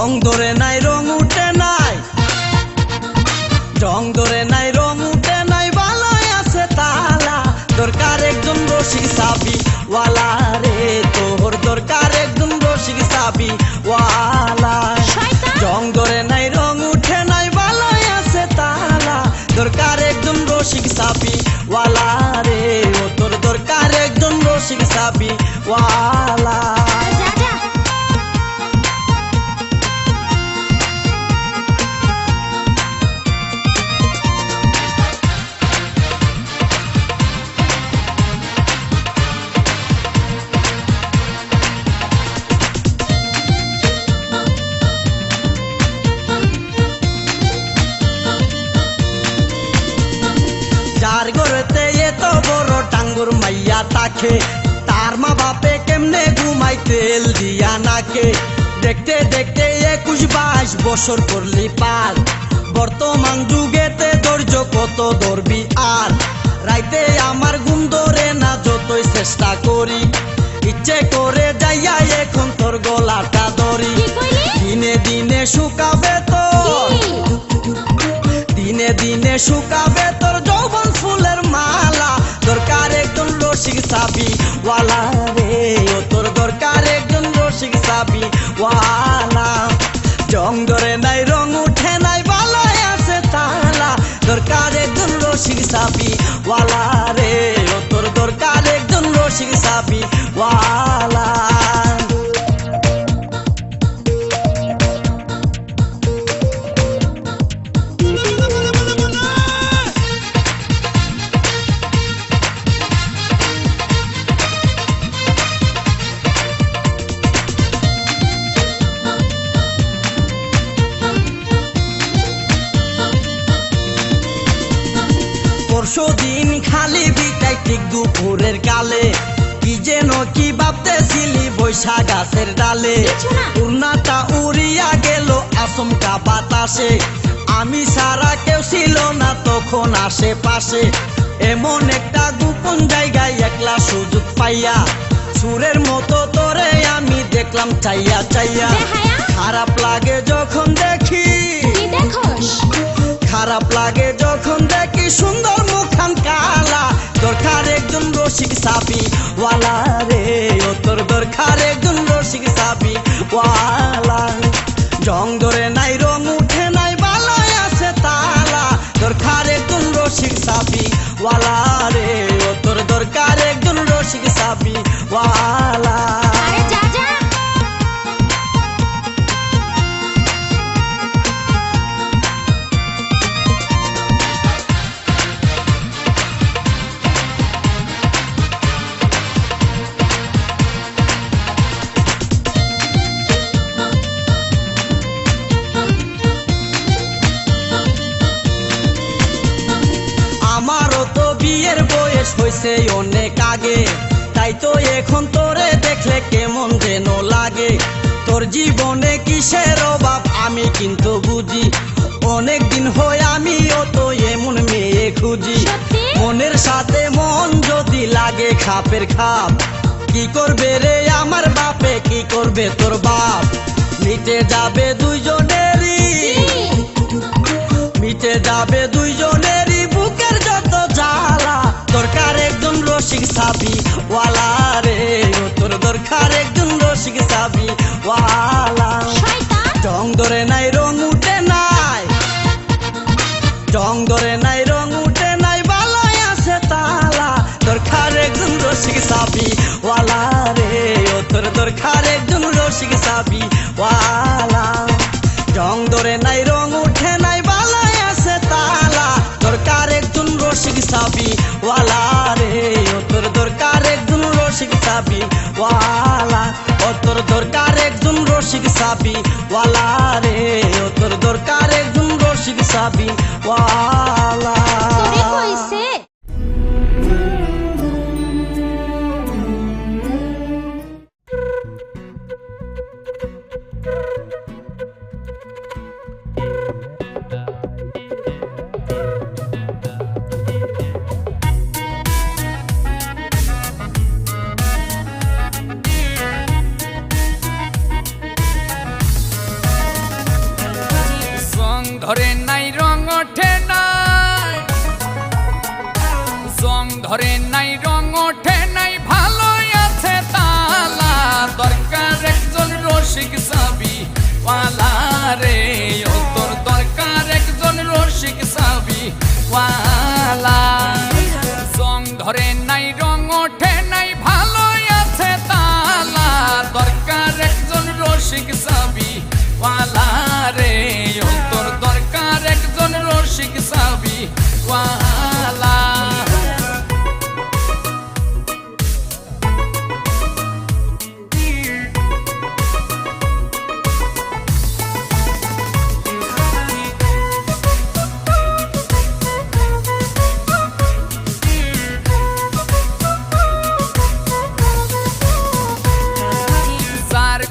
জং ধরে নাই রং উঠে নাই, জং ধরে নাই রং উঠে নাই, ভালোই আছে তালা। দরকার একজন রসিক সাবি ওয়ালা রে, তোর দরকার একজন রসিক সাবি ওয়ালা। জং ধরে নাই রং উঠে নাই, ভালোই আছে তালা। দরকার একজন রসিক সাবি ওয়ালা রে, ও তোর দরকার একজন রসিক সাবি ওয়ালা। যার ঘরেতে এত বড় টাঙ্গুর মাইয়া তাকে, তার মা বাপে কেমনে ঘুমাই তেল দিয়া নাকে। দেখতে দেখতে 21-22 বছর করলি পার, বর্তমান যুগেতে ধৈর্য কত ধরবি আর। রাইতে আমার ঘুম ধরে না যতই চেষ্টা করি, ইচ্ছে করে যাইয়া এখন তোর গলাটা ধরি। দিনে দিনে শুকাবে তোর, দিনে দিনে শুকাবে তোর যৌবন ফুলের মালা। দরকার একজন রসিক সাবি ওয়ালা রে, ও তোর দরকার একজন রসিক সাবি ওয়ালা। জং ধরে নাই রং উঠে নাই, ভালোই আছে তালা। দরকার একজন রসিক সাবি ওয়ালা রে, ও তোর দরকার একজন রসিক সাবি ওয়ালা। পরশুদিন খালি বিটাই ঠিক দুপুরের কালে, কি যেন কি ভাবতেছিলি বৈশা গাছের ডালে। উড়নাটা উড়িয়া গেল আচমকা বাতাসে, আমি সারা কেউ ছিল না তখন আশেপাশে। এমন একটা গোপন জায়গায় একলা সুযোগ পাইয়া, সুরের মতো তোরে আমি দেখলাম চাইয়া চাইয়া। খারাপ লাগে যখন দেখি, খারাপ লাগে যখন দেখি সুন্দর মুখান কালা। দরকার একজন রসিক সাবি ওয়ালা রে, ও তোর দরকার একজন রসিক সাবি ওয়ালা। জং ধরে নাই রং উঠে নাই, ভালোই আছে তালা। দরকার একজন রসিক সাবি ওয়ালা রে, ও তোর দরকার একজন রসিক সাবি ওয়ালা। আমারও তো বিয়ের বয়স হয়েছে অনেক আগে, তাই তো এখন তোরে দেখলে কেমন যেন লাগে। তোর জীবনে কিসের অভাব আমি কিন্তু বুঝি, অনেক দিন হয় আমিও তো এমন মেয়ে খুঁজি। মনের সাথে মন যদি লাগে খাপের খাপ, কি করবে রে আমার বাপে, কি করবে তোর বাপ। মিটে যাবে দুইজনেরই, মিটে যাবে দুইজনেরই বুকের যত জ্বালা। দরকার একজন রসিক সাবি ওয়ালা রে, ও তোর দরকার একজন রসিক সাবি ওয়ালা। জং ধরে নাই রং উঠে নাই, জং ধরে নাই রং উঠে নাই, ভালোই আছে তালা। দরকার একজন রসিক সাবি ওয়ালা রে, ও তোর দরকার একজন রসিক সাবি ওয়ালা। জং ধরে নাই রং উঠে নাই, ভালোই আছে তালা। দরকার একজন রসিক সাবি ওয়ালা রে, ও তোর দরকার একজন রসিক সাবি ওয়ালা। ও তোর দরকার একজন রসিক সাবি ওয়ালা রে, ও তোর দরকার একজন রসিক সাবি ওয়ালা। ধরে নাই রং ওঠে নাই, জং ধরে নাই রং ওঠে নাই, ভালোই আছে তালা। দরকার একজন রসিক চাবি ওয়ালা রে, ও তোর দরকার একজন রসিক চাবি ওয়ালা। জং ধরে নাই রং ওঠে নাই, ভালোই আছে তালা। দরকার একজন রসিক চাবি ওয়ালা রে, ও তোর দরকার একজন রসিক চাবি ওয়ালা।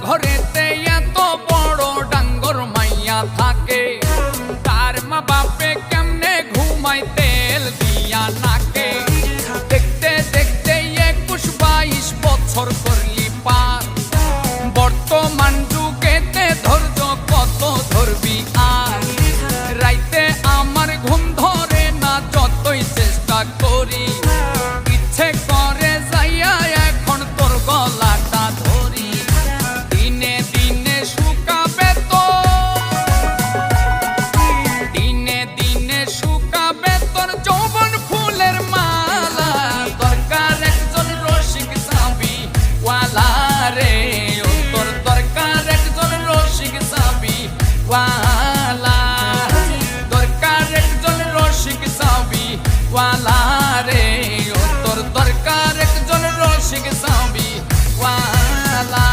ঘরেতে এত বড় ডাঙ্গর মাইয়া থাকে, তার মা বাপে কেমনে ঘুমায় তেল দিয়া নাকে। দেখতে দেখতে 21-22 বছর করলি পার, বর্তমান যুগেতে ধৈর্য কত ধরবি আর। রাইতে আমার ঘুম ধরে না যতই চেষ্টা করি, ইচ্ছে করে যাইয়া এখন তোর গলাটা ধরি। দিনে দিনে শুকাবে তোর যৌবন ফুলের মালা। দরকার একজন রসিক চাবি ওয়ালা রে, ও তোর দরকার একজন রসিক চাবি ওয়ালা। দরকার একজন রসিক চাবি ওয়ালা রে, ও তোর দরকার একজন রসিক চাবি ওয়ালা।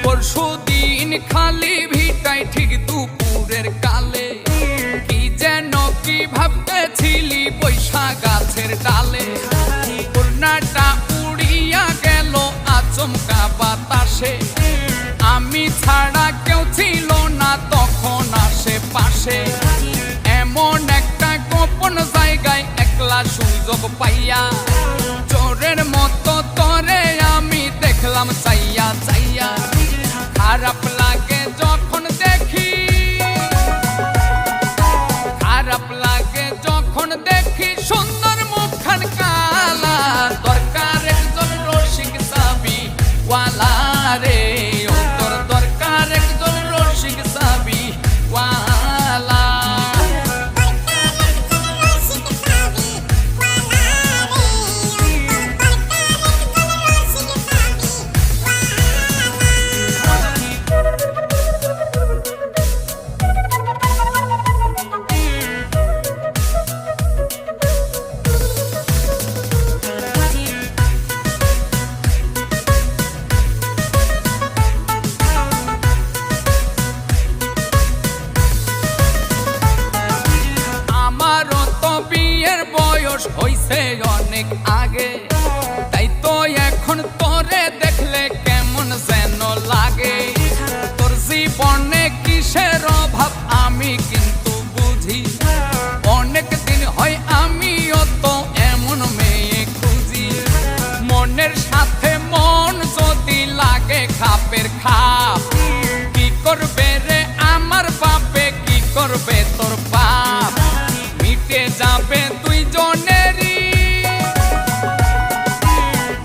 পরশুদিন খালি ভিটায় ঠিক দুপুরের কালে, কি যেন কি ভাবতেছিলি বৈশা গাছের ডালে। পূর্ণাটা উড়িয়া গেল আচমকা বাতাসে, আমি ছাড়া কেউ ছিল না তখন আশেপাশে। এমন একটা গোপন জায়গায় একলা সুযোগ পাইয়া, চোরের মতো তরে আমি দেখলাম চাইয়া চাইয়া। খারাপ লাগে যখন দেখি, খারাপ লাগে যখন দেখি সুন্দর মুখখান কালা। দরকার একজন রসিক চাবি ওয়ালা রে, ও তোর দরকার একজন রসিক চাবি ওয়ালা। বয়স হইছে অনেক আগে, তাই তো এখন তোরে দেখলে কেমন যেন লাগে। তোর জীবনে কিসের অভাব আমি কিন্তু বুঝি, অনেক দিন হয় আমিও তো এমন মেয়ে খুঁজি। মনের সাথে মন যদি লাগে খাপের খাপ, কি করবে রে আমার বাপে, কি করবে তোর বাপ। মিটে যাবে দুইজনেরই,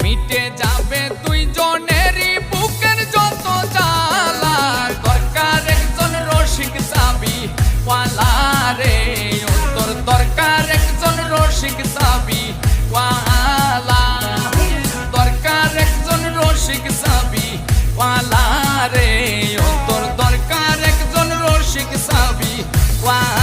মিটে যাবে দুইজনেরই বুকের যত জ্বালা। দরকার একজন রসিক চাবি ওয়ালা রে, ও তোর দরকার একজন রসিক চাবি ওয়ালা। দরকার একজন রসিক চাবি ওয়ালা রে, ও তোর দরকার একজন রসিক চাবি ওয়ালা।